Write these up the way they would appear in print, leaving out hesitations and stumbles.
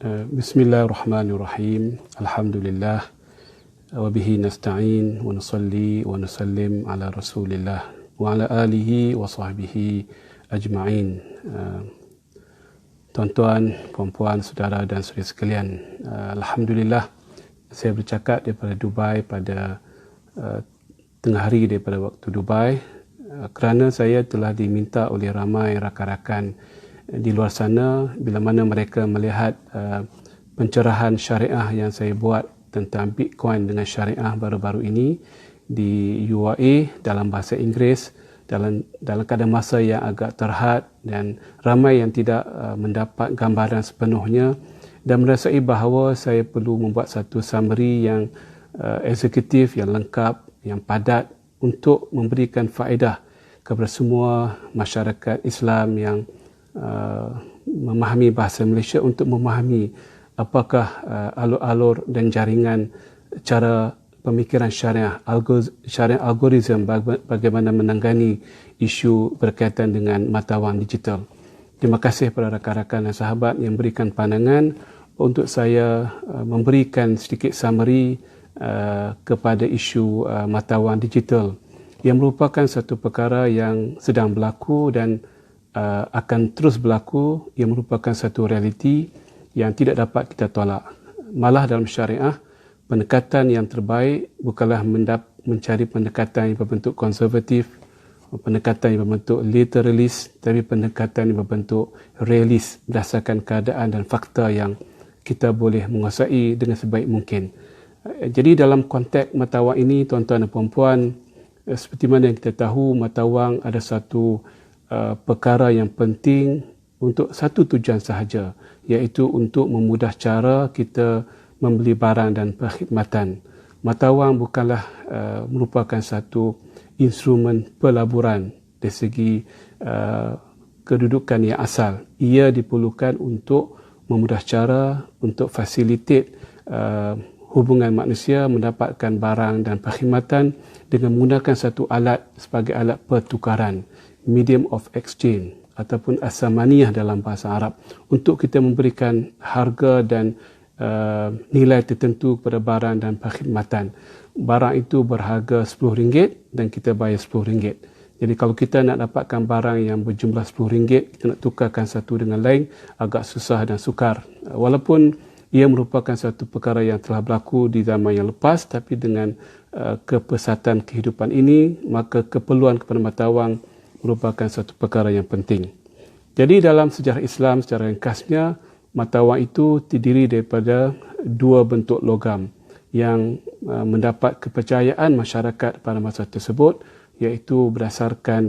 Bismillahirrahmanirrahim. Alhamdulillah. Wa bihi nasta'in wa nusalli wa nusallim ala Rasulillah wa ala alihi wa sahbihi ajma'in. Tuan-tuan, puan-puan, saudara dan saudari sekalian, alhamdulillah saya bercakap daripada Dubai pada tengah hari daripada waktu Dubai kerana saya telah diminta oleh ramai rakan-rakan di luar sana bila mana mereka melihat pencerahan syariah yang saya buat tentang Bitcoin dengan syariah baru-baru ini di UAE dalam bahasa Inggeris dalam keadaan masa yang agak terhad dan ramai yang tidak mendapat gambaran sepenuhnya dan merasai bahawa saya perlu membuat satu summary yang eksekutif, yang lengkap, yang padat untuk memberikan faedah kepada semua masyarakat Islam yang memahami bahasa Malaysia untuk memahami apakah alur-alur dan jaringan cara pemikiran syariah algoritma bagaimana menangani isu berkaitan dengan mata wang digital. Terima kasih kepada rakan-rakan dan sahabat yang berikan pandangan untuk saya memberikan sedikit summary kepada isu mata wang digital yang merupakan satu perkara yang sedang berlaku dan akan terus berlaku, yang merupakan satu realiti yang tidak dapat kita tolak. Malah dalam syariah, pendekatan yang terbaik bukanlah mencari pendekatan yang berbentuk konservatif, pendekatan yang berbentuk literalis, tapi pendekatan yang berbentuk realis berdasarkan keadaan dan fakta yang kita boleh menguasai dengan sebaik mungkin. Jadi dalam konteks mata wang ini, tuan-tuan dan puan-puan, seperti mana yang kita tahu, mata wang ada satu perkara yang penting untuk satu tujuan sahaja, iaitu untuk memudah cara kita membeli barang dan perkhidmatan. Mata wang bukanlah merupakan satu instrumen pelaburan dari segi kedudukan yang asal. Ia diperlukan untuk memudah cara, untuk facilitate hubungan manusia mendapatkan barang dan perkhidmatan dengan menggunakan satu alat sebagai alat pertukaran, medium of exchange ataupun as-samaniyah dalam bahasa Arab, untuk kita memberikan harga dan nilai tertentu kepada barang dan perkhidmatan. Barang itu berharga RM10 dan kita bayar RM10. Jadi kalau kita nak dapatkan barang yang berjumlah RM10, kita nak tukarkan satu dengan lain agak susah dan sukar. Walaupun ia merupakan satu perkara yang telah berlaku di zaman yang lepas, tapi dengan kepesatan kehidupan ini, maka keperluan kepada mata wang merupakan satu perkara yang penting. Jadi dalam sejarah Islam secara ringkasnya, mata wang itu terdiri daripada dua bentuk logam yang mendapat kepercayaan masyarakat pada masa tersebut, iaitu berdasarkan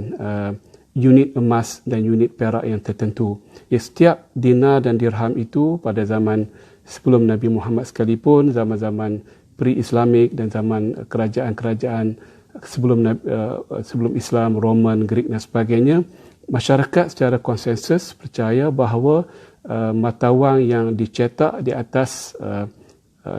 unit emas dan unit perak yang tertentu. Setiap dinar dan dirham itu pada zaman sebelum Nabi Muhammad sekalipun, zaman-zaman pre-Islamik dan zaman kerajaan-kerajaan sebelum Islam, Roman, Greek dan sebagainya, masyarakat secara konsensus percaya bahawa mata wang yang dicetak di atas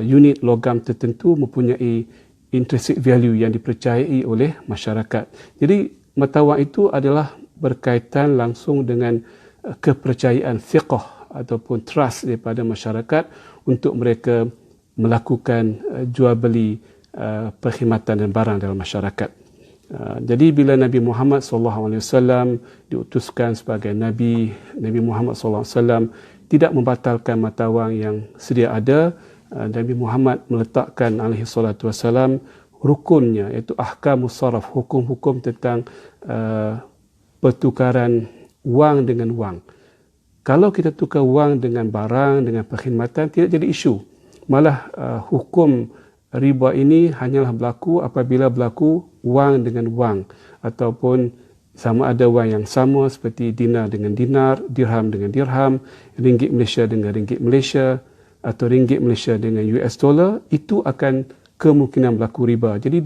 unit logam tertentu mempunyai intrinsic value yang dipercayai oleh masyarakat. Jadi mata wang itu adalah berkaitan langsung dengan kepercayaan fiqh ataupun trust daripada masyarakat untuk mereka melakukan jual beli perkhidmatan dan barang dalam masyarakat. Jadi bila Nabi Muhammad SAW diutuskan sebagai Nabi Muhammad SAW tidak membatalkan mata wang yang sedia ada. Nabi Muhammad meletakkan alaihi salatu wassalam rukunnya, iaitu ahkamus saraf, hukum-hukum tentang pertukaran wang dengan wang. Kalau kita tukar wang dengan barang, dengan perkhidmatan, tidak jadi isu. Malah hukum riba ini hanyalah berlaku apabila berlaku wang dengan wang, ataupun sama ada wang yang sama seperti dinar dengan dinar, dirham dengan dirham, ringgit Malaysia dengan ringgit Malaysia, atau ringgit Malaysia dengan US dollar, itu akan kemungkinan berlaku riba. Jadi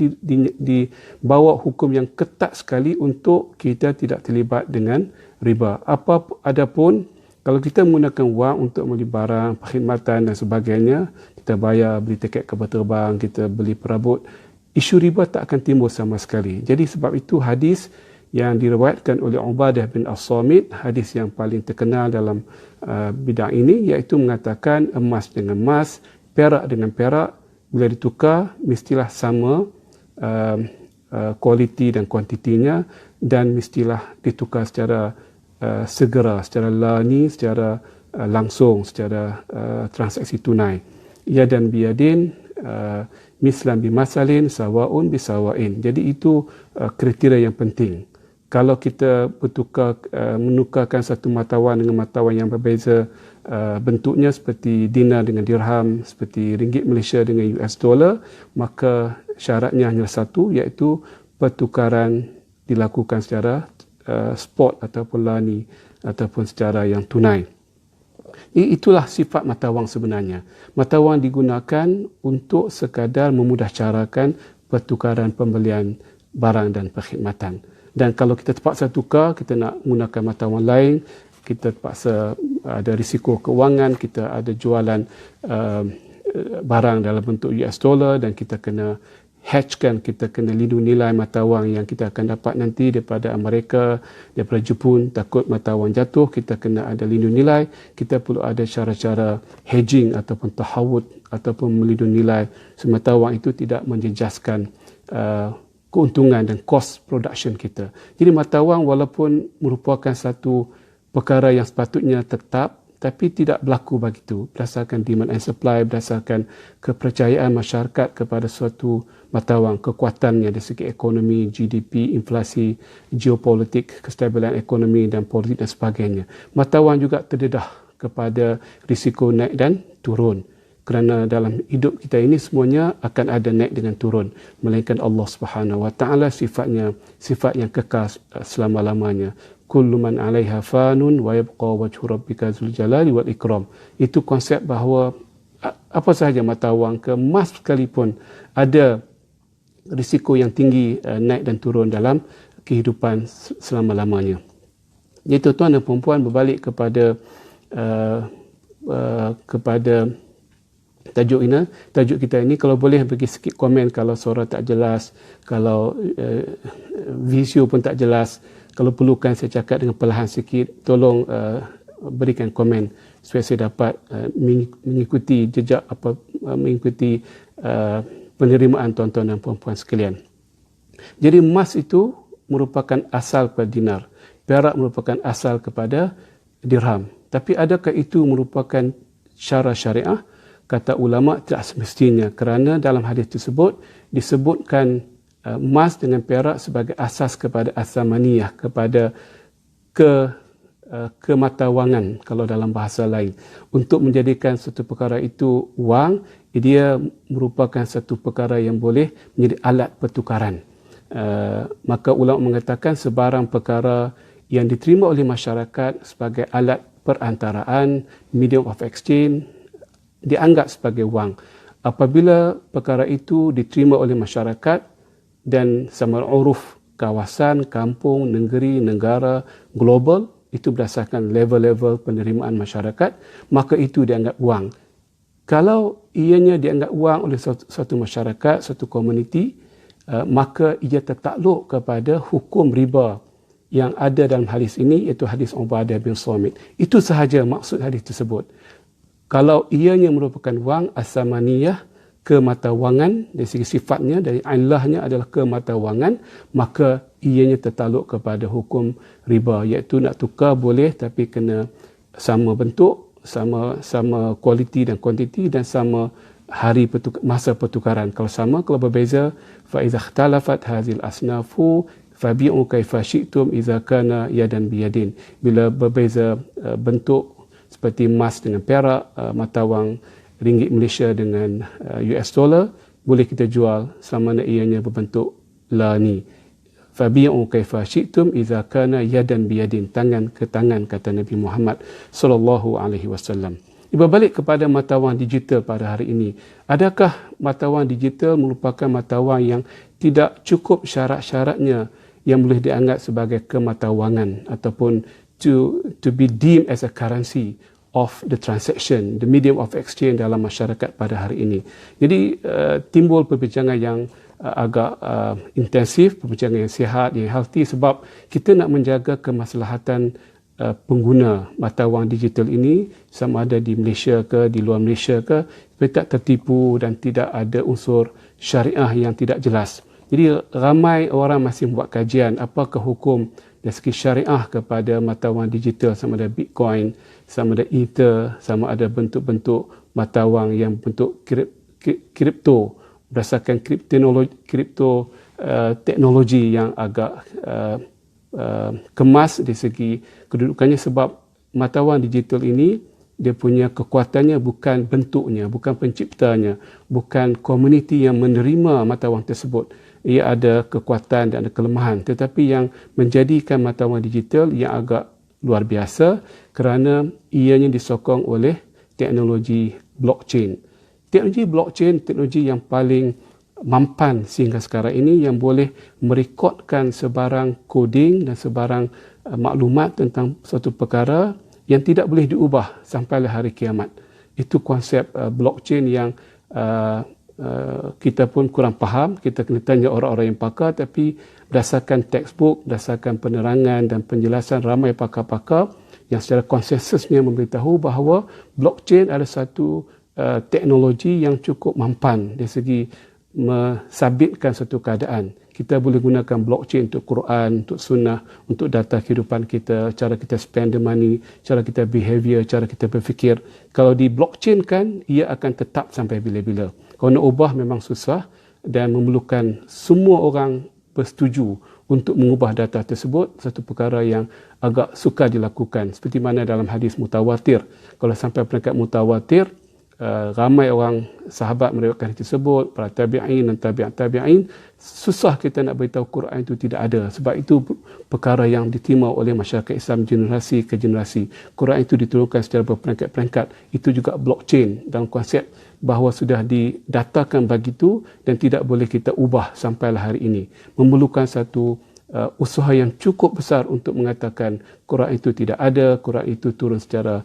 dibawa hukum yang ketat sekali untuk kita tidak terlibat dengan riba. Adapun kalau kita menggunakan wang untuk membeli barang, perkhidmatan dan sebagainya, kita bayar, beli tiket kapal terbang, kita beli perabot, isu riba tak akan timbul sama sekali. Jadi sebab itu hadis yang diriwayatkan oleh Ubadah bin As-Samit, hadis yang paling terkenal dalam bidang ini, iaitu mengatakan emas dengan emas, perak dengan perak, bila ditukar mestilah sama kualiti dan kuantitinya, dan mestilah ditukar secara segera, secara lani, secara langsung, secara transaksi tunai. Ya dan biadin, mislan bimasalin, sawaun bisawain. Jadi itu kriteria yang penting. Kalau kita menukarkan satu mata wang dengan mata wang yang berbeza bentuknya, seperti dinar dengan dirham, seperti ringgit Malaysia dengan US dollar, maka syaratnya hanya satu, iaitu pertukaran dilakukan secara spot ataupun lani ataupun secara yang tunai. Itulah sifat mata wang sebenarnya. Mata wang digunakan untuk sekadar memudahcarakan pertukaran pembelian barang dan perkhidmatan. Dan kalau kita terpaksa tukar, kita nak menggunakan mata wang lain, kita terpaksa ada risiko kewangan, kita ada jualan barang dalam bentuk US dollar dan kita kena hedgekan, kita kena lindung nilai mata wang yang kita akan dapat nanti daripada Amerika, daripada Jepun. Takut mata wang jatuh, kita kena ada lindung nilai. Kita perlu ada cara-cara hedging ataupun tahawud ataupun melindung nilai semata wang itu tidak menjejaskan keuntungan dan cost production kita. Jadi mata wang walaupun merupakan satu perkara yang sepatutnya tetap, tapi tidak berlaku begitu berdasarkan demand and supply, berdasarkan kepercayaan masyarakat kepada suatu mata wang, kekuatannya dari segi ekonomi, GDP, inflasi, geopolitik, kestabilan ekonomi dan politik dan sebagainya. Mata wang juga terdedah kepada risiko naik dan turun. Kerana dalam hidup kita ini semuanya akan ada naik dengan turun, melainkan Allah Subhanahu Wa Taala sifatnya sifat yang kekal selama-lamanya. Kullu man 'alaiha fanun wa yabqa wajhu rabbika dzul jalali wal ikram. Itu konsep bahawa apa sahaja mata wang, ke emas sekalipun, ada risiko yang tinggi naik dan turun dalam kehidupan selama-lamanya. Jadi tuan dan puan berbalik kepada tajuk kita ini. Kalau boleh bagi sikit komen kalau suara tak jelas, kalau visio pun tak jelas, kalau perlukan saya cakap dengan perlahan sikit, tolong berikan komen supaya saya dapat mengikuti jejak mengikuti penerimaan tuan-tuan dan puan-puan sekalian. Jadi emas itu merupakan asal kepada dinar, perak merupakan asal kepada dirham. Tapi adakah itu merupakan syara syariah? Kata ulama tidak semestinya, kerana dalam hadis tersebut disebutkan emas dengan perak sebagai asas kepada asamaniyah, kepada kematawangan kalau dalam bahasa lain. Untuk menjadikan satu perkara itu wang, dia merupakan satu perkara yang boleh menjadi alat pertukaran. Maka ulama mengatakan sebarang perkara yang diterima oleh masyarakat sebagai alat perantaraan, medium of exchange, dianggap sebagai wang. Apabila perkara itu diterima oleh masyarakat dan sama uruf kawasan, kampung, negeri, negara, global, itu berdasarkan level-level penerimaan masyarakat, maka itu dianggap wang. Kalau ianya dianggap wang oleh satu masyarakat, satu komuniti, maka ia tertakluk kepada hukum riba yang ada dalam hadis ini, iaitu hadis Ubadah bin Samit. Itu sahaja maksud hadis tersebut. Kalau ianya merupakan wang, asamaniyah, kematawangan, dari segi sifatnya, dari ilahnya adalah kematawangan, maka ianya tertakluk kepada hukum riba, iaitu nak tukar boleh tapi kena sama bentuk, sama kualiti dan kuantiti, dan sama hari masa pertukaran. Kalau sama, kalau berbeza, fa iza ikhtalafat hazil asnafu fabi'u kaifa syi'tum idza kana yadan biyadin. Bila berbeza bentuk seperti emas dengan perak, mata wang ringgit Malaysia dengan US dollar, boleh kita jual selama ianya berbentuk lani. Fabi'u kaifa syi'tum idza kana yadan biyadin, tangan ke tangan, kata Nabi Muhammad sallallahu alaihi wasallam. Berbalik kepada mata wang digital pada hari ini, adakah mata wang digital merupakan mata wang yang tidak cukup syarat-syaratnya yang boleh dianggap sebagai kematawangan ataupun to be deemed as a currency of the transaction, the medium of exchange dalam masyarakat pada hari ini? Jadi timbul perbincangan yang agak intensif, perbincangan yang sihat, yang healthy, sebab kita nak menjaga kemaslahatan pengguna mata wang digital ini, sama ada di Malaysia ke di luar Malaysia ke, supaya tak tertipu dan tidak ada unsur syariah yang tidak jelas. Jadi ramai orang masih buat kajian apakah hukum dari segi syariah kepada mata wang digital, sama ada Bitcoin, sama ada Ether, sama ada bentuk-bentuk mata wang yang bentuk kripto berdasarkan teknologi yang agak kemas dari segi kedudukannya, sebab mata wang digital ini dia punya kekuatannya bukan bentuknya, bukan penciptanya, bukan komuniti yang menerima mata wang tersebut. Ia ada kekuatan dan ada kelemahan, tetapi yang menjadikan mata wang digital yang agak luar biasa kerana ianya disokong oleh teknologi blockchain. Teknologi blockchain, teknologi yang paling mampan sehingga sekarang ini, yang boleh merekodkan sebarang coding dan sebarang maklumat tentang suatu perkara yang tidak boleh diubah sampai hari kiamat. Itu konsep blockchain yang kita pun kurang faham. Kita kena tanya orang-orang yang pakar, tapi berdasarkan textbook, berdasarkan penerangan dan penjelasan ramai pakar-pakar yang secara konsensusnya memberitahu bahawa blockchain adalah satu teknologi yang cukup mampan dari segi mensabitkan satu keadaan. Kita boleh gunakan blockchain untuk Quran, untuk sunnah, untuk data kehidupan kita, cara kita spend the money, cara kita behavior, cara kita berfikir. Kalau di blockchain kan, ia akan tetap sampai bila-bila. Kalau nak ubah memang susah dan memerlukan semua orang bersetuju untuk mengubah data tersebut, satu perkara yang agak sukar dilakukan. Seperti mana dalam hadis mutawatir. Kalau sampai peringkat mutawatir, ramai orang sahabat meriwayatkan tersebut, para tabi'in dan tabi'in, susah kita nak beritahu Quran itu tidak ada, sebab itu perkara yang diterima oleh masyarakat Islam generasi ke generasi. Quran itu diturunkan secara berperingkat-peringkat. Itu juga blockchain dalam konsep bahawa sudah didatakan begitu dan tidak boleh kita ubah sampailah hari ini. Memerlukan satu usaha yang cukup besar untuk mengatakan Quran itu tidak ada, Quran itu turun secara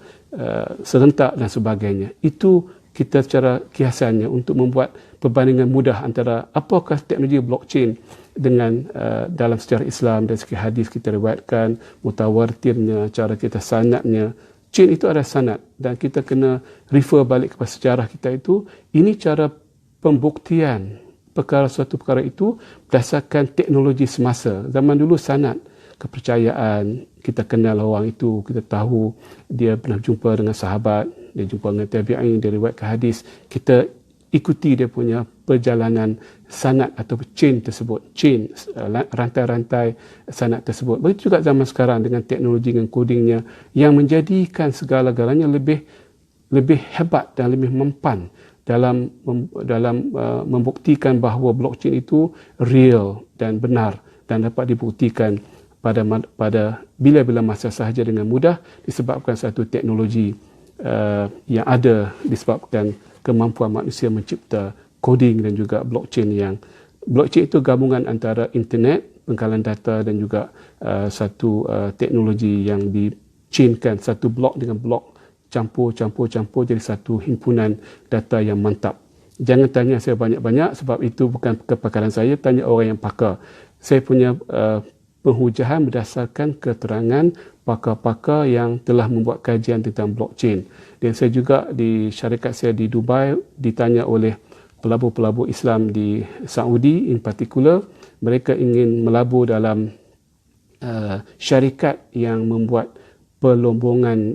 serentak dan sebagainya. Itu kita secara kiasannya untuk membuat perbandingan mudah antara apakah teknologi blockchain dengan dalam sejarah Islam dari segi hadis kita riwayatkan, mutawatirnya, cara kita sanadnya. Chain itu ada sanad dan kita kena refer balik kepada sejarah kita itu. Ini cara pembuktian suatu perkara itu berdasarkan teknologi semasa. Zaman dulu sanad, kepercayaan, kita kenal orang itu, kita tahu dia pernah jumpa dengan sahabat, dia jumpa dengan tabi'in, dia riwayatkan hadis, kita ikuti dia punya perjalanan sanad atau chain tersebut, chain, rantai-rantai sanad tersebut. Begitu juga zaman sekarang dengan teknologi, dengan codingnya yang menjadikan segala-galanya lebih hebat dan lebih mempan dalam membuktikan bahawa blockchain itu real dan benar dan dapat dibuktikan pada bila-bila masa sahaja dengan mudah disebabkan satu teknologi yang ada, disebabkan kemampuan manusia mencipta coding dan juga blockchain itu gabungan antara internet, pengkalan data dan juga satu teknologi yang di-chainkan, satu blok dengan blok campur jadi satu himpunan data yang mantap. Jangan tanya saya banyak-banyak sebab itu bukan kepakaran saya, tanya orang yang pakar. Saya punya penghujahan berdasarkan keterangan pakar-pakar yang telah membuat kajian tentang blockchain. Dan saya juga di syarikat saya di Dubai ditanya oleh pelabur-pelabur Islam di Saudi in particular, mereka ingin melabur dalam syarikat yang membuat perlombongan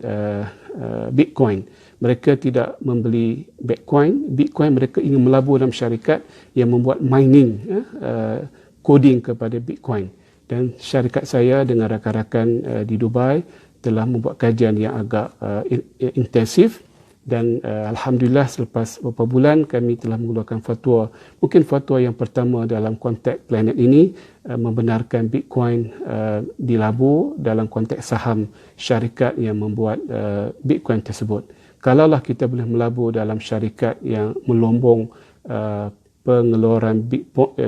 Bitcoin. Mereka tidak membeli Bitcoin, mereka ingin melabur dalam syarikat yang membuat mining, coding kepada Bitcoin. Dan syarikat saya dengan rakan-rakan di Dubai telah membuat kajian yang agak intensif dan Alhamdulillah selepas beberapa bulan kami telah mengeluarkan fatwa, mungkin fatwa yang pertama dalam konteks planet ini, membenarkan Bitcoin dilabur dalam konteks saham syarikat yang membuat Bitcoin tersebut. Kalaulah kita boleh melabur dalam syarikat yang melombong pengeluaran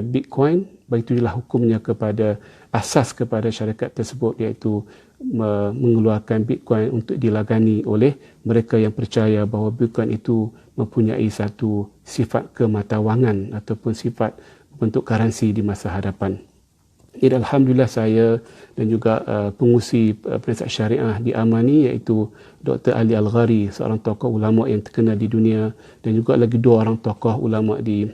Bitcoin, begitulah hukumnya kepada asas kepada syarikat tersebut, iaitu mengeluarkan Bitcoin untuk dilagani oleh mereka yang percaya bahawa Bitcoin itu mempunyai satu sifat kematawangan ataupun sifat bentuk currency di masa hadapan. Jadi Alhamdulillah saya dan juga pengurusi penasihat syariah di Amani iaitu Dr. Ali Al-Ghari, seorang tokoh ulama yang terkenal di dunia, dan juga lagi 2 orang tokoh ulama di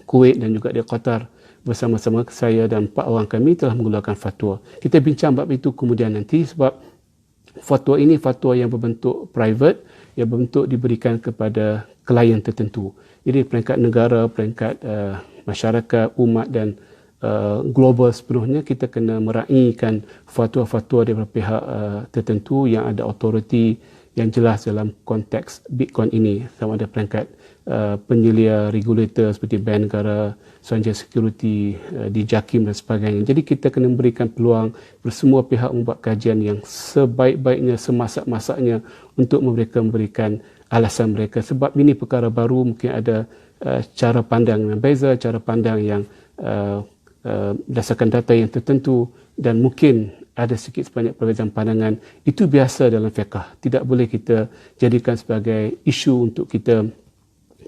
Kuwait dan juga di Qatar, bersama-sama saya dan 4 orang kami telah mengeluarkan fatwa. Kita bincang bab itu kemudian nanti, sebab fatwa ini fatwa yang berbentuk private, yang berbentuk diberikan kepada klien tertentu. Jadi peringkat negara, peringkat masyarakat, umat dan global sepenuhnya, kita kena meraihkan fatwa-fatwa daripada pihak tertentu yang ada autoriti yang jelas dalam konteks Bitcoin ini, sama ada peringkat penyelia regulator seperti Bank Negara, Suruhanjaya Security, di JAKIM dan sebagainya. Jadi kita kena memberikan peluang bersemua pihak membuat kajian yang sebaik-baiknya, semasak-masaknya untuk memberikan alasan mereka, sebab ini perkara baru, mungkin ada cara pandang yang beza, cara pandang yang berdasarkan data yang tertentu, dan mungkin ada sikit sebanyak perbezaan pandangan. Itu biasa dalam fiqh. Tidak boleh kita jadikan sebagai isu untuk kita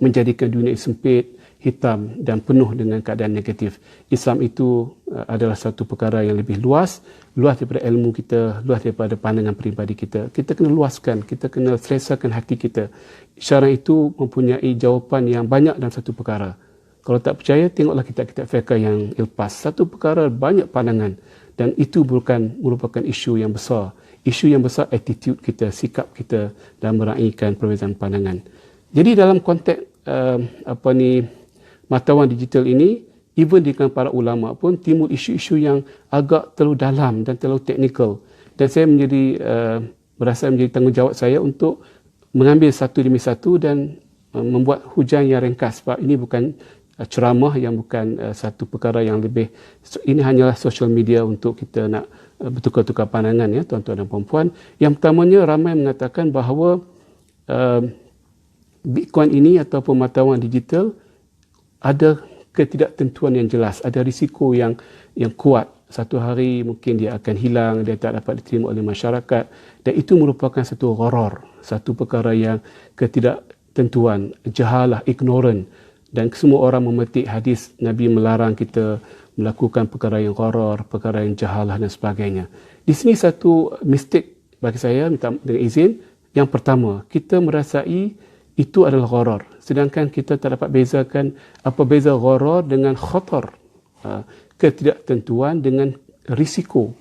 menjadikan dunia sempit, hitam dan penuh dengan keadaan negatif. Islam itu adalah satu perkara yang lebih luas daripada ilmu kita, luas daripada pandangan peribadi kita. Kita kena luaskan, kita kena selesakan hati kita. Syariah itu mempunyai jawapan yang banyak dalam satu perkara. Kalau tak percaya, tengoklah kitab-kitab fiqh yang lepas. Satu perkara banyak pandangan, dan itu bukan merupakan isu yang besar. Isu yang besar attitude kita, sikap kita dalam meraihkan perbezaan pandangan. Jadi dalam konteks matauan digital ini, even dengan para ulama pun timbul isu-isu yang agak terlalu dalam dan terlalu teknikal. Dan saya berasa menjadi tanggungjawab saya untuk mengambil satu demi satu dan membuat hujan yang ringkas, sebab ini bukan ceramah, yang bukan satu perkara yang lebih, ini hanyalah social media untuk kita nak bertukar-tukar pandangan, ya tuan-tuan dan puan-puan. Yang pertamanya, ramai mengatakan bahawa Bitcoin ini atau pemantauan digital ada ketidaktentuan yang jelas, ada risiko yang kuat. Satu hari mungkin dia akan hilang, dia tak dapat diterima oleh masyarakat, dan itu merupakan satu gharar, satu perkara yang ketidaktentuan, jahalah, ignorant. Dan semua orang memetik hadis Nabi melarang kita melakukan perkara yang gharar, perkara yang jahalah dan sebagainya. Di sini satu mistake bagi saya, minta dengan izin. Yang pertama, kita merasai itu adalah gharar, sedangkan kita tak dapat bezakan apa beza gharar dengan khatar, ketidaktentuan dengan risiko.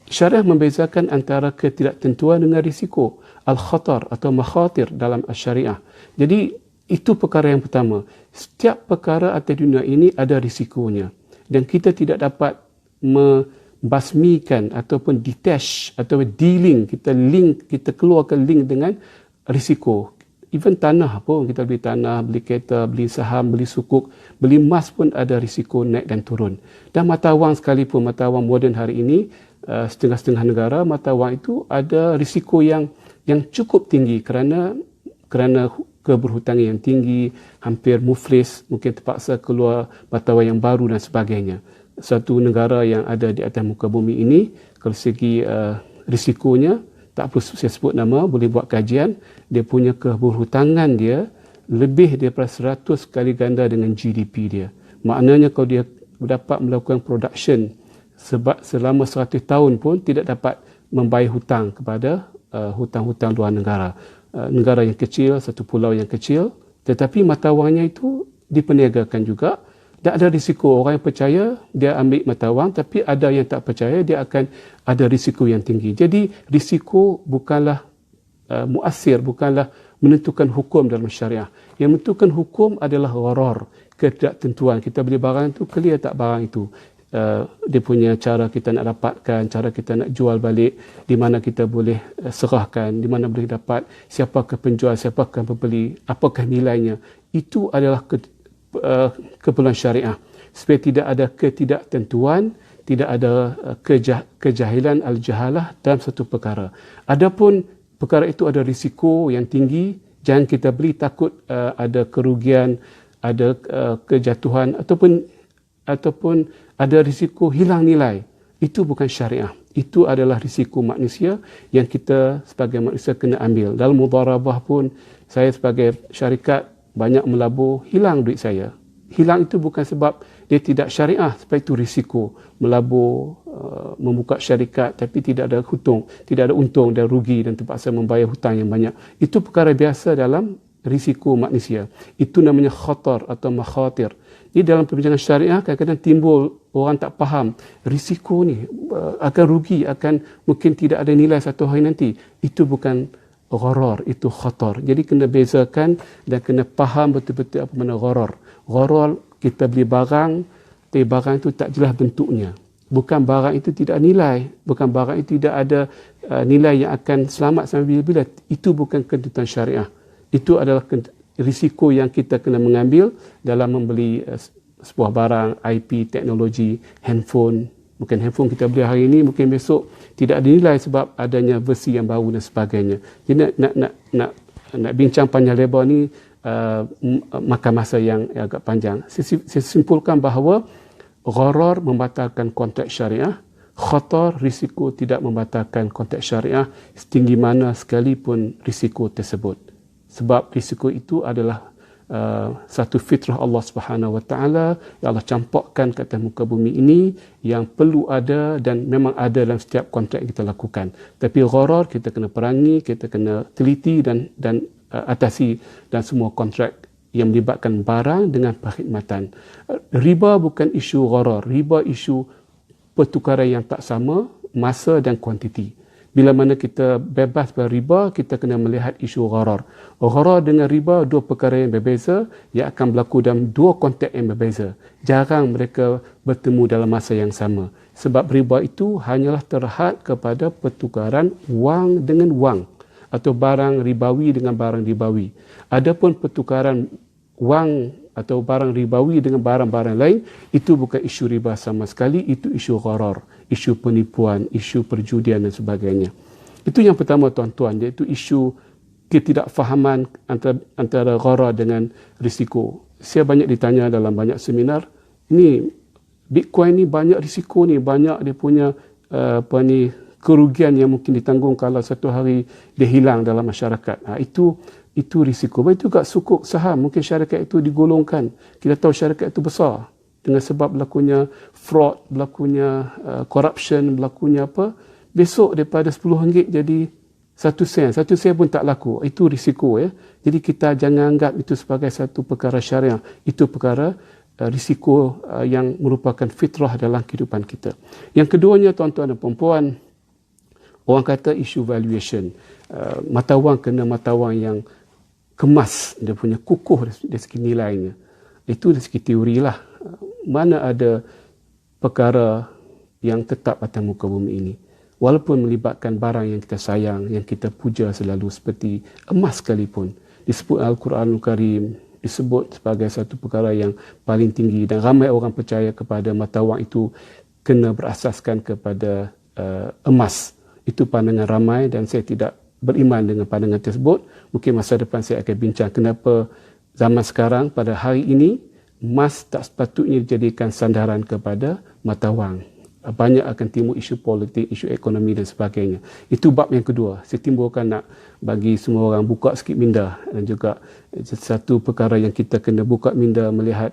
Syariah membezakan antara ketidaktentuan dengan risiko, al-khatar atau makhatir dalam syariah. Jadi itu perkara yang pertama. Setiap perkara atas dunia ini ada risikonya, dan kita tidak dapat membasmikan ataupun detach atau dealing, kita keluarkan link dengan risiko. Even tanah pun, kita beli tanah, beli kereta, beli saham, beli sukuk, beli emas pun ada risiko naik dan turun. Dan mata wang sekalipun, mata wang moden hari ini, setengah-setengah negara, mata wang itu ada risiko yang cukup tinggi kerana keberhutangan yang tinggi, hampir muflis, mungkin terpaksa keluar mata wang yang baru dan sebagainya. Satu negara yang ada di atas muka bumi ini, kalau segi risikonya, tak perlu saya sebut nama, boleh buat kajian, dia punya keberhutangan dia lebih daripada 100 kali ganda dengan GDP dia. Maknanya kalau dia dapat melakukan production sebab selama 100 tahun pun tidak dapat membayar hutang kepada hutang-hutang luar negara. Negara yang kecil, satu pulau yang kecil, tetapi mata wangnya itu diperniagakan juga, dan ada risiko. Orang yang percaya dia ambil mata wang, tapi ada yang tak percaya dia akan ada risiko yang tinggi. Jadi risiko bukanlah muasir, bukanlah menentukan hukum dalam syariah. Yang menentukan hukum adalah gharar, ketidaktentuan. Kita beli barang itu, clear tak barang itu. Dia punya cara kita nak dapatkan, cara kita nak jual balik, di mana kita boleh serahkan, di mana boleh dapat, siapakah penjual, siapakah pembeli, apakah nilainya. Itu adalah keperluan syariah, supaya tidak ada ketidaktentuan, tidak ada kejahilan al-jahalah dalam satu perkara. Adapun perkara itu ada risiko yang tinggi, jangan kita beli takut ada kerugian, ada kejatuhan ataupun ada risiko hilang nilai. Itu bukan syariah. Itu adalah risiko manusia yang kita sebagai manusia kena ambil. Dalam mudharabah pun, saya sebagai syarikat banyak melabur, hilang duit saya. Hilang itu bukan sebab dia tidak syariah, sebab itu risiko melabur, membuka syarikat tapi tidak ada untung dan rugi dan terpaksa membayar hutang yang banyak. Itu perkara biasa dalam risiko manusia. Itu namanya khatar atau makhatir. Jadi dalam perbincangan syariah kadang-kadang timbul orang tak faham risiko ni akan rugi, akan mungkin tidak ada nilai satu hari nanti. Itu bukan gharar, itu khatar. Jadi kena bezakan dan kena faham betul-betul apa makna gharar. Gharar, kita beli barang, tapi barang itu tak jelas bentuknya. Bukan barang itu tidak nilai, bukan barang itu tidak ada nilai yang akan selamat sampai bila-bila. Itu bukan kedudukan syariah. Itu adalah risiko yang kita kena mengambil dalam membeli sebuah barang, IP, teknologi, handphone. Mungkin handphone kita beli hari ini, mungkin besok tidak ada nilai sebab adanya versi yang baru dan sebagainya. Jadi nak bincang panjang lebar ni makan masa yang agak panjang. Saya simpulkan bahawa gharar membatalkan kontrak syariah, khatar, risiko tidak membatalkan kontrak syariah setinggi mana sekalipun risiko tersebut. Sebab risiko itu adalah satu fitrah Allah Subhanahu Wa Taala yang Allah campakkan ke atas muka bumi ini, yang perlu ada dan memang ada dalam setiap kontrak yang kita lakukan. Tapi gharar kita kena perangi, kita kena teliti dan atasi dan semua kontrak yang melibatkan barang dengan perkhidmatan. Riba bukan isu gharar, riba isu pertukaran yang tak sama, masa dan kuantiti. Bila mana kita bebas berriba, kita kena melihat isu gharar. Gharar dengan riba dua perkara yang berbeza, yang akan berlaku dalam dua konteks yang berbeza. Jarang mereka bertemu dalam masa yang sama. Sebab riba itu hanyalah terhad kepada pertukaran wang dengan wang atau barang ribawi dengan barang ribawi. Adapun pertukaran wang atau barang ribawi dengan barang-barang lain, itu bukan isu riba sama sekali, itu isu gharar, isu penipuan, isu perjudian dan sebagainya. Itu yang pertama tuan-tuan, iaitu isu ketidakfahaman antara gharar dengan risiko. Saya banyak ditanya dalam banyak seminar, ni Bitcoin ni banyak risiko ni, banyak dia punya kerugian yang mungkin ditanggung kalau satu hari dia hilang dalam masyarakat. Itu risiko. Begitu juga sukuk saham. Mungkin syarikat itu digolongkan. Kita tahu syarikat itu besar. Dengan sebab berlakunya fraud, berlakunya corruption, berlakunya apa. Besok daripada RM10 jadi 1 sen. 1 sen pun tak laku. Itu risiko. Ya. Jadi kita jangan anggap itu sebagai satu perkara syariah. Itu perkara risiko yang merupakan fitrah dalam kehidupan kita. Yang keduanya tuan-tuan dan puan-puan, orang kata isu valuation. Mata wang kena mata wang yang kemas, dia punya kukuh dari segi nilainya. Itu dari segi teori lah. Mana ada perkara yang tetap atas muka bumi ini. Walaupun melibatkan barang yang kita sayang, yang kita puja selalu seperti emas sekalipun. Disebut Al-Quranul Karim, disebut sebagai satu perkara yang paling tinggi dan ramai orang percaya kepada mata wang itu kena berasaskan kepada emas. Itu pandangan ramai dan saya tidak beriman dengan pandangan tersebut. Mungkin masa depan saya akan bincang kenapa zaman sekarang pada hari ini emas tak sepatutnya dijadikan sandaran kepada mata wang. Banyak akan timbul isu politik, isu ekonomi dan sebagainya. Itu bab yang kedua. Saya timbulkan nak bagi semua orang buka sikit minda dan juga satu perkara yang kita kena buka minda melihat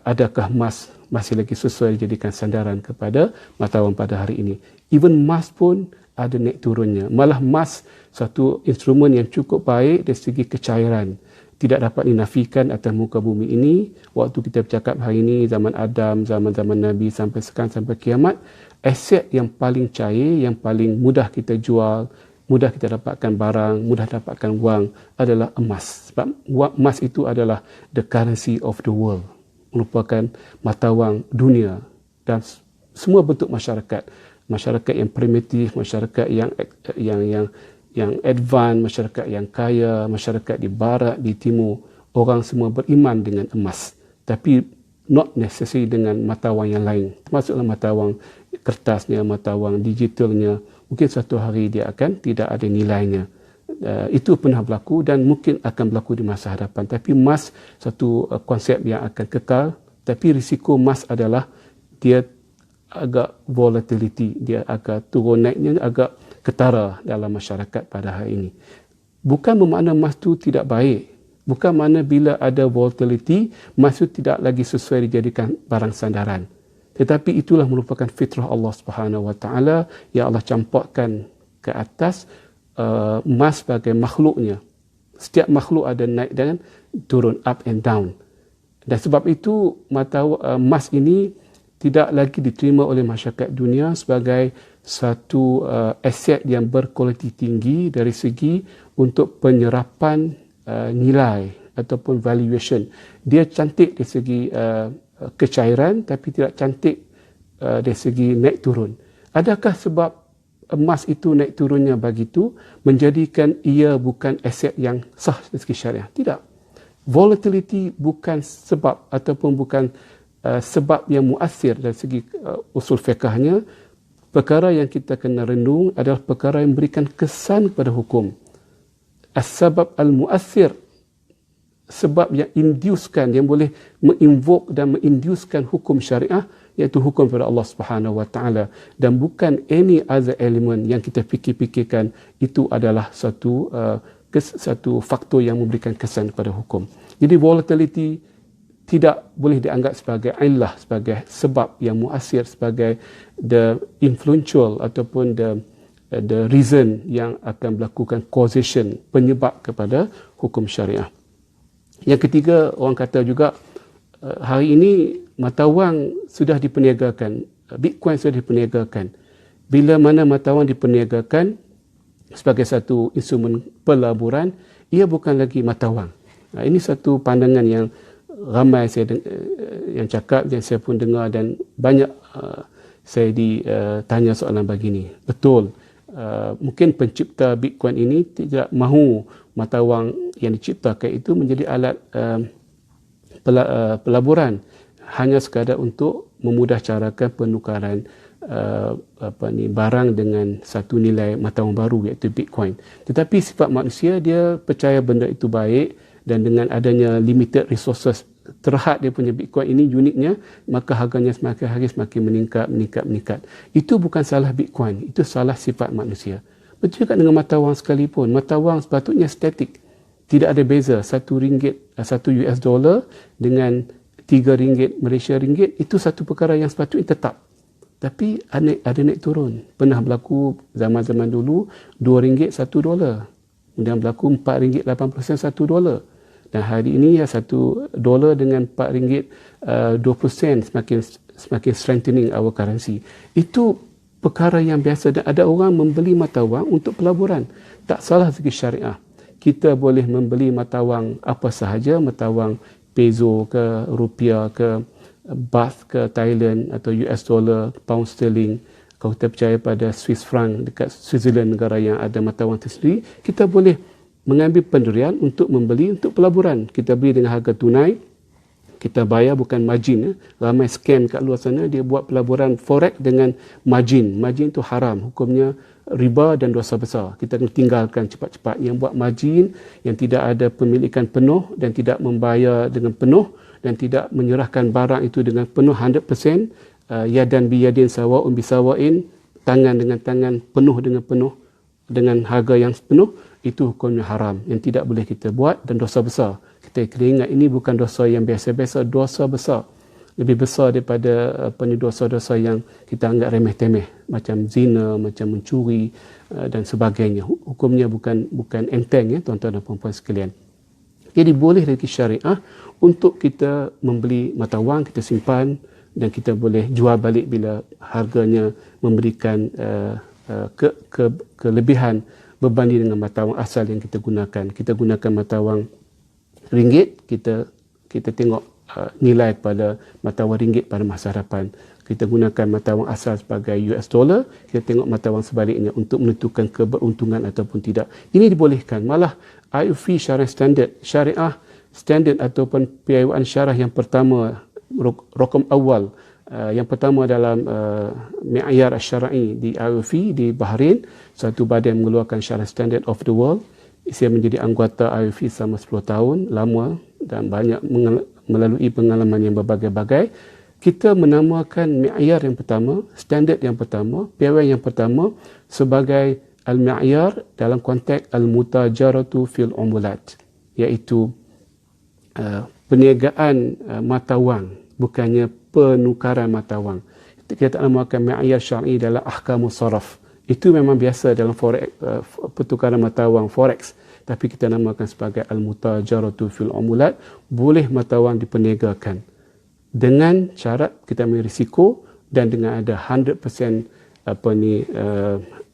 adakah emas masih lagi sesuai dijadikan sandaran kepada mata wang pada hari ini. Even emas pun ada naik turunnya. Malah emas satu instrumen yang cukup baik dari segi kecairan. Tidak dapat dinafikan atas muka bumi ini. Waktu kita bercakap hari ini, zaman Adam, zaman-zaman Nabi sampai sekarang, sampai kiamat, aset yang paling cair, yang paling mudah kita jual, mudah kita dapatkan barang, mudah dapatkan wang adalah emas. Sebab emas itu adalah the currency of the world. Merupakan mata wang dunia dan semua bentuk masyarakat. Masyarakat yang primitif, masyarakat yang advance, masyarakat yang kaya, masyarakat di barat, di timur, orang semua beriman dengan emas. Tapi not necessary dengan mata wang yang lain. Termasuklah mata wang kertasnya, mata wang digitalnya. Mungkin satu hari dia akan tidak ada nilainya. Itu pernah berlaku dan mungkin akan berlaku di masa hadapan. Tapi emas satu konsep yang akan kekal. Tapi risiko emas adalah dia agak volatility, dia agak turun naiknya agak ketara dalam masyarakat pada hari ini. Bukan bermakna emas itu tidak baik. Bukan mana bila ada volatility, emas itu tidak lagi sesuai dijadikan barang sandaran. Tetapi itulah merupakan fitrah Allah Subhanahu Wa Taala yang Allah campakkan ke atas emas sebagai makhluknya. Setiap makhluk ada naik dan turun, up and down. Dan sebab itu emas ini tidak lagi diterima oleh masyarakat dunia sebagai satu aset yang berkualiti tinggi dari segi untuk penyerapan nilai ataupun valuation. Dia cantik dari segi kecairan tapi tidak cantik dari segi naik turun. Adakah sebab emas itu naik turunnya begitu menjadikan ia bukan aset yang sah dari segi syariah? Tidak. Volatility bukan sebab ataupun bukan sebab yang muassir dari segi usul fiqahnya. Perkara yang kita kena renung adalah perkara yang memberikan kesan kepada hukum. As-sabab al-muassir, sebab yang inducekan, yang boleh menginvoke dan menginducekan hukum syariah, iaitu hukum kepada Allah Subhanahu Wa Taala, dan bukan any other element yang kita fikir-fikirkan itu adalah satu faktor yang memberikan kesan kepada hukum. Jadi volatility tidak boleh dianggap sebagai illah, sebagai sebab yang muassir, sebagai the influential ataupun the reason yang akan melakukan causation, penyebab kepada hukum syariah. Yang ketiga, orang kata juga hari ini mata wang sudah diperniagakan, Bitcoin sudah diperniagakan. Bila mana mata wang diperniagakan sebagai satu instrumen pelaburan, ia bukan lagi mata wang. Ini satu pandangan yang ramai yang cakap, yang saya pun dengar, dan banyak saya ditanya soalan begini. Betul, mungkin pencipta Bitcoin ini tidak mahu mata wang yang diciptakan itu menjadi alat pelaburan, hanya sekadar untuk memudahcarakan penukaran barang dengan satu nilai mata wang baru, iaitu Bitcoin. Tetapi sifat manusia, dia percaya benda itu baik, dan dengan adanya limited resources terhad dia punya Bitcoin ini uniknya, maka harganya semakin hari semakin meningkat. Itu bukan salah Bitcoin, itu salah sifat manusia. Betul juga dengan mata wang sekalipun. Mata wang sepatutnya statik. Tidak ada beza RM1, $1 dengan RM3 Malaysia ringgit, itu satu perkara yang sepatutnya tetap. Tapi ada naik turun. Pernah berlaku zaman-zaman dulu RM2 $1. Kemudian berlaku RM4.80 $1. Dan hari ini ya $1 dengan RM4 20 semakin strengthening our currency. Itu perkara yang biasa, dan ada orang membeli mata wang untuk pelaburan. Tak salah segi syariah. Kita boleh membeli mata wang apa sahaja, mata wang peso ke rupiah ke baht ke Thailand atau US dollar, pound sterling. Kalau kita percaya pada Swiss franc dekat Switzerland, negara yang ada mata wang tersendiri, kita boleh mengambil pendirian untuk membeli untuk pelaburan. Kita beli dengan harga tunai, kita bayar bukan margin. Ramai scam kat luar sana, dia buat pelaburan forex dengan margin. Margin itu haram, hukumnya riba dan dosa besar. Kita kena tinggalkan cepat-cepat. Yang buat margin, yang tidak ada pemilikan penuh dan tidak membayar dengan penuh dan tidak menyerahkan barang itu dengan penuh 100%, yadan biyadin sawa'un bisawain, tangan dengan tangan, penuh dengan penuh, dengan harga yang penuh, itu hukumnya haram, yang tidak boleh kita buat, dan dosa besar. Kita kena ingat, ini bukan dosa yang biasa-biasa, dosa besar. Lebih besar daripada dosa-dosa yang kita anggap remeh-temeh, macam zina, macam mencuri dan sebagainya. Hukumnya bukan enteng, ya tuan-tuan dan puan-puan sekalian. Jadi boleh dari syariah untuk kita membeli mata wang, kita simpan, dan kita boleh jual balik bila harganya memberikan kelebihan berbanding dengan mata wang asal yang kita gunakan. Kita gunakan mata wang ringgit, kita tengok nilai pada mata wang ringgit pada masa hadapan. Kita gunakan mata wang asal sebagai US dollar, kita tengok mata wang sebaliknya untuk menentukan keberuntungan ataupun tidak. Ini dibolehkan. Malah IOF syariah standard ataupun piawaian syariah yang pertama, rokam awal, yang pertama dalam mi'yar syar'i di IOF di Bahrain, satu badan mengeluarkan syariah standard of the world. Saya menjadi anggota IOF selama 10 tahun, lama, dan banyak melalui pengalaman yang berbagai-bagai. Kita menamakan mi'yar yang pertama, standard yang pertama, piawaian yang pertama sebagai al-mi'yar dalam konteks al-mutajaratu fil umulat, iaitu perniagaan mata wang, bukannya penukaran mata wang. Kita namakan ma'iyar syar'i dalam ahkamus saraf. Itu memang biasa dalam forex, pertukaran mata wang forex, tapi kita namakan sebagai al-mutajaratu fil umulat. Boleh mata wang diperniagakan dengan syarat kita ambil risiko dan dengan ada 100%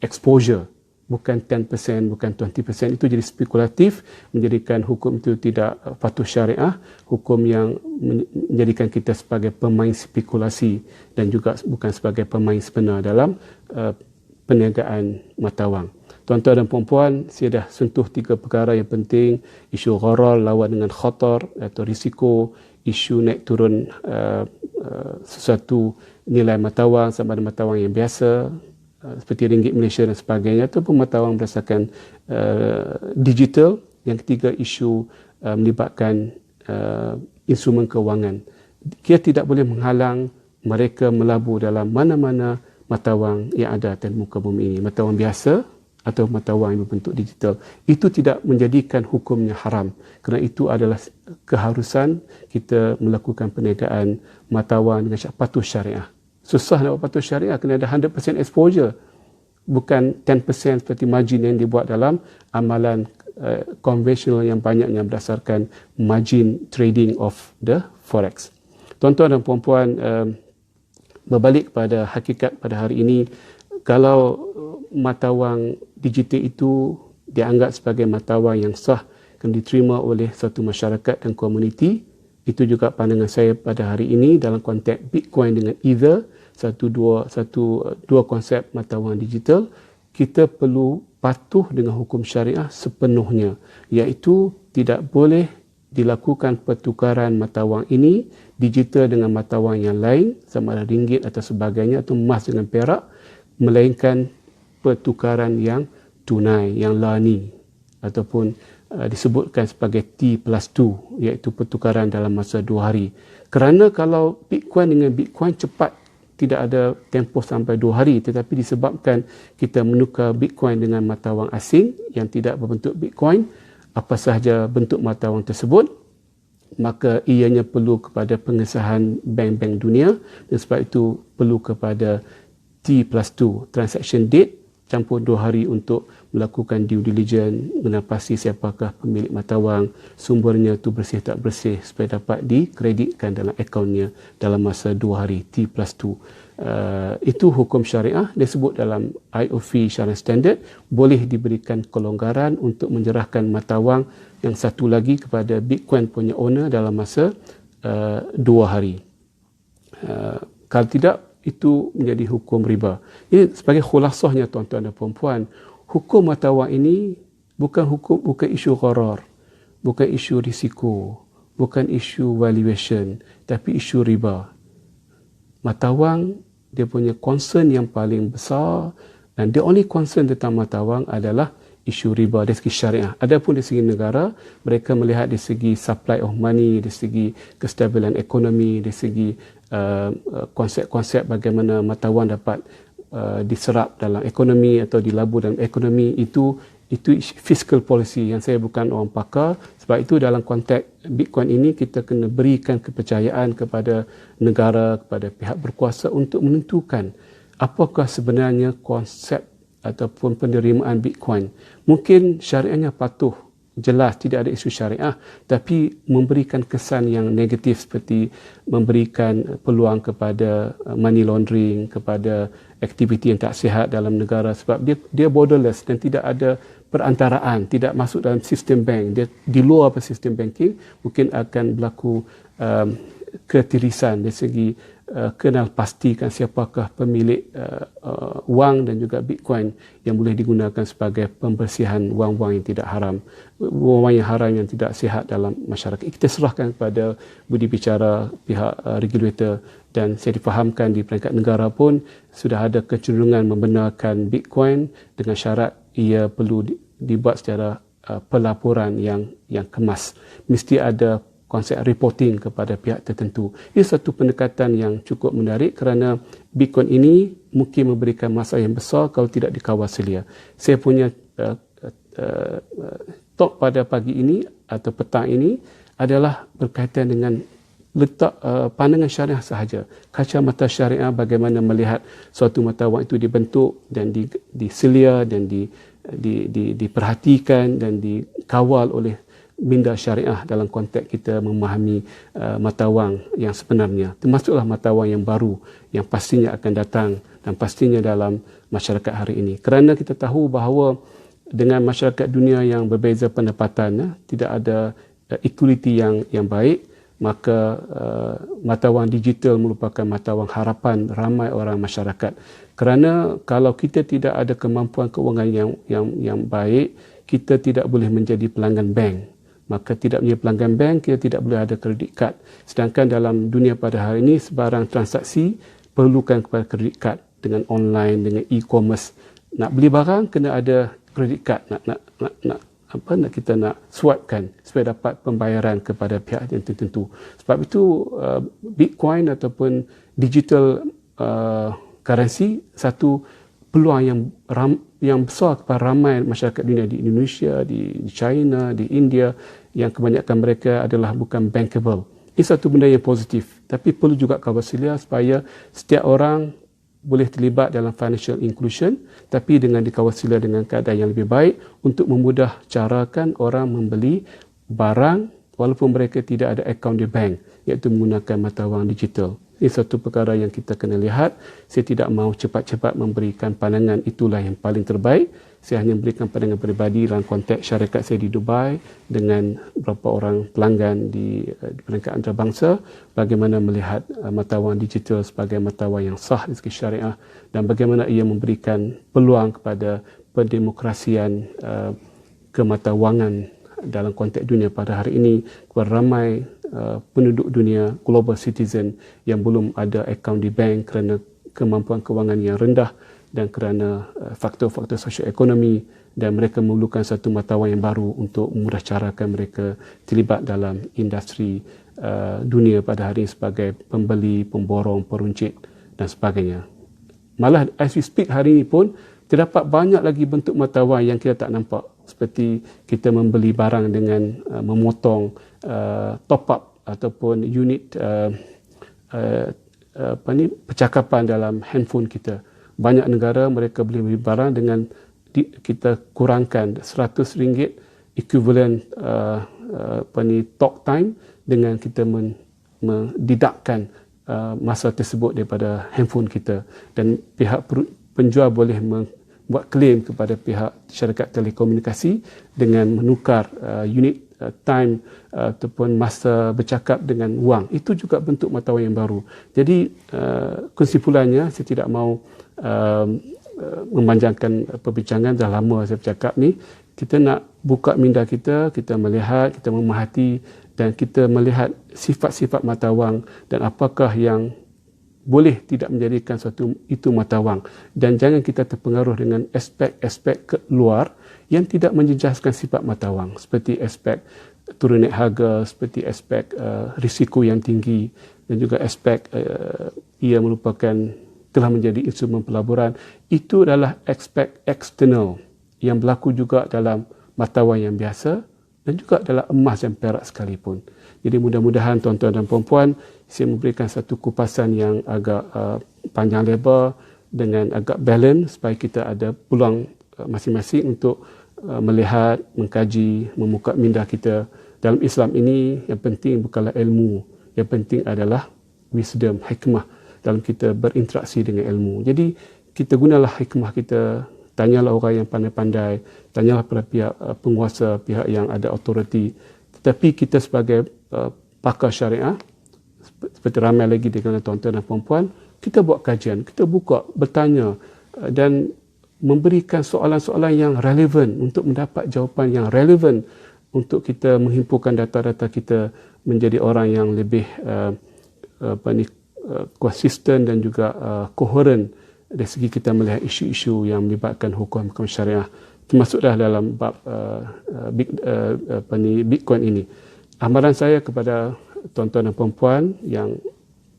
exposure, bukan 10%, bukan 20%. Itu jadi spekulatif, menjadikan hukum itu tidak patuh syariah, hukum yang menjadikan kita sebagai pemain spekulasi dan juga bukan sebagai pemain sebenar dalam perniagaan mata wang. Tuan-tuan dan puan-puan, saya dah sentuh 3 perkara yang penting: isu gharar lawan dengan khatar atau risiko, isu naik turun sesuatu nilai mata wang sama ada mata wang yang biasa seperti ringgit Malaysia dan sebagainya, ataupun mata wang berdasarkan digital. Yang ketiga, isu melibatkan instrumen kewangan. Kita tidak boleh menghalang mereka melabur dalam mana-mana mata wang yang ada di muka bumi ini, mata wang biasa atau mata wang yang berbentuk digital. Itu tidak menjadikan hukumnya haram, kerana itu adalah keharusan kita melakukan perniagaan mata wang dengan patuh syariah. Susah nak buat patuh syariah, kena ada 100% exposure, bukan 10% seperti margin yang dibuat dalam amalan konvensional yang banyaknya berdasarkan margin trading of the forex. Tuan-tuan dan puan-puan, berbalik kepada hakikat pada hari ini, kalau mata wang digital itu dianggap sebagai mata wang yang sah, kena diterima oleh satu masyarakat dan komuniti. Itu juga pandangan saya pada hari ini dalam konteks Bitcoin dengan Ether, dua konsep mata wang digital. Kita perlu patuh dengan hukum syariah sepenuhnya, iaitu tidak boleh dilakukan pertukaran mata wang ini digital dengan mata wang yang lain, sama ada ringgit atau sebagainya, atau emas dengan perak, melainkan pertukaran yang tunai, yang lani, ataupun disebutkan sebagai T+2, iaitu pertukaran dalam masa 2 hari. Kerana kalau Bitcoin dengan Bitcoin cepat, tidak ada tempoh sampai 2 hari, tetapi disebabkan kita menukar Bitcoin dengan mata wang asing yang tidak berbentuk Bitcoin, apa sahaja bentuk mata wang tersebut, maka ianya perlu kepada pengesahan bank-bank dunia, dan sebab itu perlu kepada T+2, transaction date, campur 2 hari untuk melakukan due diligence, menapasi siapakah pemilik mata wang, sumbernya itu bersih tak bersih, supaya dapat dikreditkan dalam akaunnya dalam masa 2 hari, T+2. Itu hukum syariah, disebut dalam IOV Syariah Standard. Boleh diberikan kelonggaran untuk menyerahkan mata wang yang satu lagi kepada Bitcoin punya owner dalam masa 2 hari. Kalau tidak, itu menjadi hukum riba. Ini sebagai khulasahnya, tuan-tuan dan puan-puan, hukum mata wang ini bukan isu gharar, bukan isu risiko, bukan isu valuation, tapi isu riba. Mata wang, dia punya concern yang paling besar, dan the only concern tentang mata wang adalah isu riba dari segi syariah. Adapun dari segi negara, mereka melihat dari segi supply of money, dari segi kestabilan ekonomi, dari segi konsep-konsep bagaimana mata wang dapat diserap dalam ekonomi atau dilabur dalam ekonomi. Itu fiscal policy yang saya bukan orang pakar. Sebab itu dalam konteks Bitcoin ini, kita kena berikan kepercayaan kepada negara, kepada pihak berkuasa untuk menentukan apakah sebenarnya konsep ataupun penerimaan Bitcoin. Mungkin syariahnya patuh, jelas tidak ada isu syariah, tapi memberikan kesan yang negatif, seperti memberikan peluang kepada money laundering, kepada aktiviti yang tak sihat dalam negara, sebab dia borderless dan tidak ada perantaraan, tidak masuk dalam sistem bank, dia di luar sistem banking. Mungkin akan berlaku ketirisan dari segi kenal pastikan siapakah pemilik wang dan juga Bitcoin yang boleh digunakan sebagai pembersihan wang-wang yang tidak haram, wang yang haram yang tidak sihat dalam masyarakat. Kita serahkan kepada budi bicara pihak regulator, dan saya difahamkan di peringkat negara pun sudah ada kecenderungan membenarkan Bitcoin dengan syarat ia perlu dibuat secara pelaporan yang kemas. Mesti ada konsep reporting kepada pihak tertentu. Ini satu pendekatan yang cukup menarik, kerana Bitcoin ini mungkin memberikan masalah yang besar kalau tidak dikawal selia. Saya punya talk pada pagi ini atau petang ini adalah berkaitan dengan letak pandangan syariah sahaja. Kacamata syariah bagaimana melihat suatu mata wang itu dibentuk dan diselia dan diperhatikan dan dikawal oleh minda syariah dalam konteks kita memahami mata wang yang sebenarnya, termasuklah mata wang yang baru yang pastinya akan datang dan pastinya dalam masyarakat hari ini. Kerana kita tahu bahawa dengan masyarakat dunia yang berbeza pendapatan, tidak ada equality yang baik, maka mata wang digital merupakan mata wang harapan ramai orang masyarakat. Kerana kalau kita tidak ada kemampuan keuangan yang baik, kita tidak boleh menjadi pelanggan bank. Maka tidak menjadi pelanggan bank, kita tidak boleh ada kredit card. Sedangkan dalam dunia pada hari ini, sebarang transaksi perlukan kepada kredit card dengan online, dengan e-commerce. Nak beli barang kena ada kredit card, nak kita nak swipekan supaya dapat pembayaran kepada pihak yang tertentu. Sebab itu Bitcoin ataupun digital currency satu peluang yang besar kepada ramai masyarakat dunia di Indonesia, di China, di India, yang kebanyakan mereka adalah bukan bankable. Ini satu benda yang positif, tapi perlu juga kawasan supaya setiap orang boleh terlibat dalam financial inclusion, tapi dengan dikawal dengan keadaan yang lebih baik untuk memudah carakan orang membeli barang walaupun mereka tidak ada akaun di bank, iaitu menggunakan mata wang digital. Ini satu perkara yang kita kena lihat. Saya tidak mahu cepat-cepat memberikan pandangan itulah yang paling terbaik. Saya hanya memberikan pandangan peribadi dalam konteks syarikat saya di Dubai dengan beberapa orang pelanggan di peringkat antarabangsa, bagaimana melihat mata wang digital sebagai mata wang yang sah dari segi syariah dan bagaimana ia memberikan peluang kepada pendemokrasian kematawangan dalam konteks dunia pada hari ini kepada ramai penduduk dunia, global citizen yang belum ada akaun di bank kerana kemampuan kewangan yang rendah dan kerana faktor-faktor sosioekonomi, dan mereka memerlukan satu mata wang yang baru untuk memudahcarakan mereka terlibat dalam industri dunia pada hari ini sebagai pembeli, pemborong, peruncit dan sebagainya. Malah as we speak hari ini pun terdapat banyak lagi bentuk mata wang yang kita tak nampak, seperti kita membeli barang dengan memotong top up ataupun unit percakapan dalam handphone kita. Banyak negara mereka boleh beli barang dengan kita kurangkan RM100 equivalent talk time dengan kita mendidakkan masa tersebut daripada handphone kita, dan pihak penjual boleh membuat claim kepada pihak syarikat telekomunikasi dengan menukar unit time ataupun masa bercakap dengan wang. Itu juga bentuk mata wang yang baru. Jadi kesimpulannya, saya tidak mahu memanjangkan perbincangan, dah lama saya bercakap ni. Kita nak buka minda kita, kita melihat, kita memahati dan kita melihat sifat-sifat mata wang dan apakah yang boleh tidak menjadikan suatu itu mata wang, dan jangan kita terpengaruh dengan aspek-aspek luar yang tidak menjejaskan sifat mata wang, seperti aspek turun naik harga, seperti aspek risiko yang tinggi, dan juga aspek ia merupakan telah menjadi instrumen pelaburan. Itu adalah aspek eksternal yang berlaku juga dalam mata wang yang biasa dan juga dalam emas dan perak sekalipun. Jadi mudah-mudahan tuan-tuan dan puan-puan, saya memberikan satu kupasan yang agak panjang lebar dengan agak balance supaya kita ada peluang masing-masing untuk melihat, mengkaji, membuka minda kita. Dalam Islam ini yang penting bukanlah ilmu, yang penting adalah wisdom, hikmah dalam kita berinteraksi dengan ilmu. Jadi kita gunalah hikmah kita, tanyalah orang yang pandai-pandai, tanyalah pada pihak penguasa, pihak yang ada autoriti. Tetapi kita sebagai pakar syariah, seperti ramai lagi di kalangan tuan-tuan dan puan-puan, kita buat kajian, kita buka, bertanya dan memberikan soalan-soalan yang relevan untuk mendapat jawapan yang relevan untuk kita menghimpunkan data-data kita menjadi orang yang lebih konsisten dan juga koheren dari segi kita melihat isu-isu yang melibatkan hukum-hukum syariah, termasuklah dalam bab Bitcoin ini. Amaran saya kepada tuan-tuan dan puan-puan yang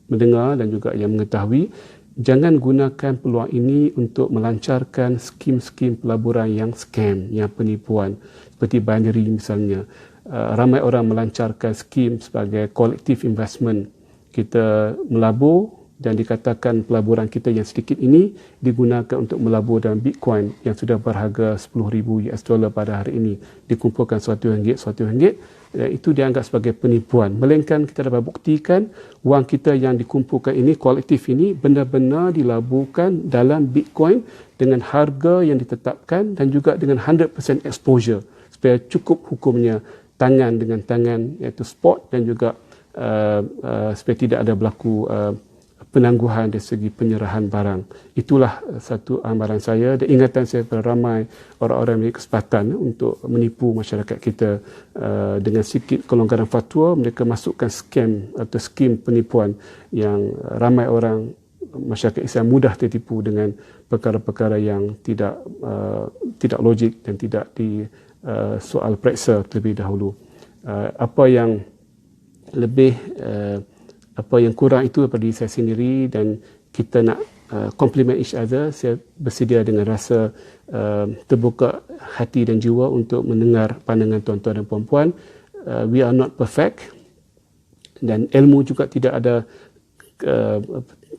mendengar dan juga yang mengetahui, jangan gunakan peluang ini untuk melancarkan skim-skim pelaburan yang scam, yang penipuan, seperti binary misalnya. ramai orang melancarkan skim sebagai collective investment. Kita melabur dan dikatakan pelaburan kita yang sedikit ini digunakan untuk melabur dalam Bitcoin yang sudah berharga 10,000 US dollar pada hari ini. Dikumpulkan RM100, dan itu dianggap sebagai penipuan. Melainkan kita dapat buktikan wang kita yang dikumpulkan ini, kolektif ini, benar-benar dilaburkan dalam Bitcoin dengan harga yang ditetapkan dan juga dengan 100% exposure supaya cukup hukumnya tangan dengan tangan, iaitu spot, dan juga supaya tidak ada berlaku penangguhan dari segi penyerahan barang. Itulah satu amaran saya dan ingatan saya kepada ramai orang-orang yang kesempatan untuk menipu masyarakat kita dengan sikit kelonggaran fatwa. Mereka masukkan scam atau skim penipuan yang ramai orang masyarakat Islam mudah tertipu dengan perkara-perkara yang tidak logik dan tidak di soal periksa terlebih dahulu. Apa yang lebih apa yang kurang itu daripada diri saya sendiri, dan kita nak compliment each other. Saya bersedia dengan rasa terbuka hati dan jiwa untuk mendengar pandangan tuan-tuan dan puan-puan. We are not perfect, dan ilmu juga tidak ada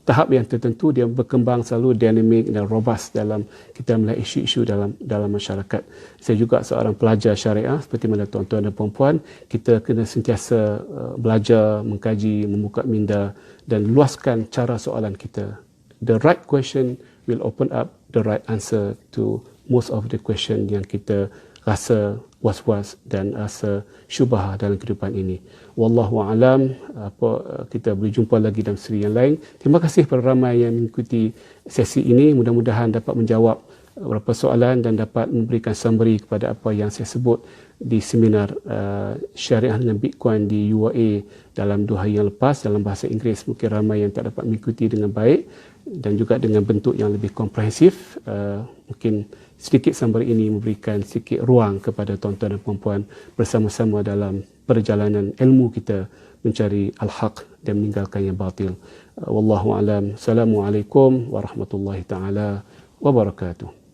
tahap yang tertentu. Dia berkembang selalu dinamik dan robust dalam kita melihat isu-isu dalam masyarakat. Saya juga seorang pelajar syariah seperti mana tuan-tuan dan puan-puan. Kita kena sentiasa belajar, mengkaji, membuka minda dan luaskan cara soalan kita. The right question will open up the right answer to most of the question yang kita rasa was-was dan rasa syubhah dalam kehidupan ini. Wallahu a'lam. Kita boleh jumpa lagi dalam siri yang lain. Terima kasih kepada ramai yang mengikuti sesi ini. Mudah-mudahan dapat menjawab beberapa soalan dan dapat memberikan summary kepada apa yang saya sebut di seminar syariah dengan Bitcoin di UAE dalam 2 hari yang lepas dalam bahasa Inggeris. Mungkin ramai yang tak dapat mengikuti dengan baik dan juga dengan bentuk yang lebih komprehensif. Mungkin sedikit summary ini memberikan sedikit ruang kepada tuan-tuan dan puan-puan bersama-sama dalam perjalanan ilmu kita mencari al-haq dan meninggalkan yang batil. Wallahu a'lam. Assalamualaikum warahmatullahi taala wabarakatuh.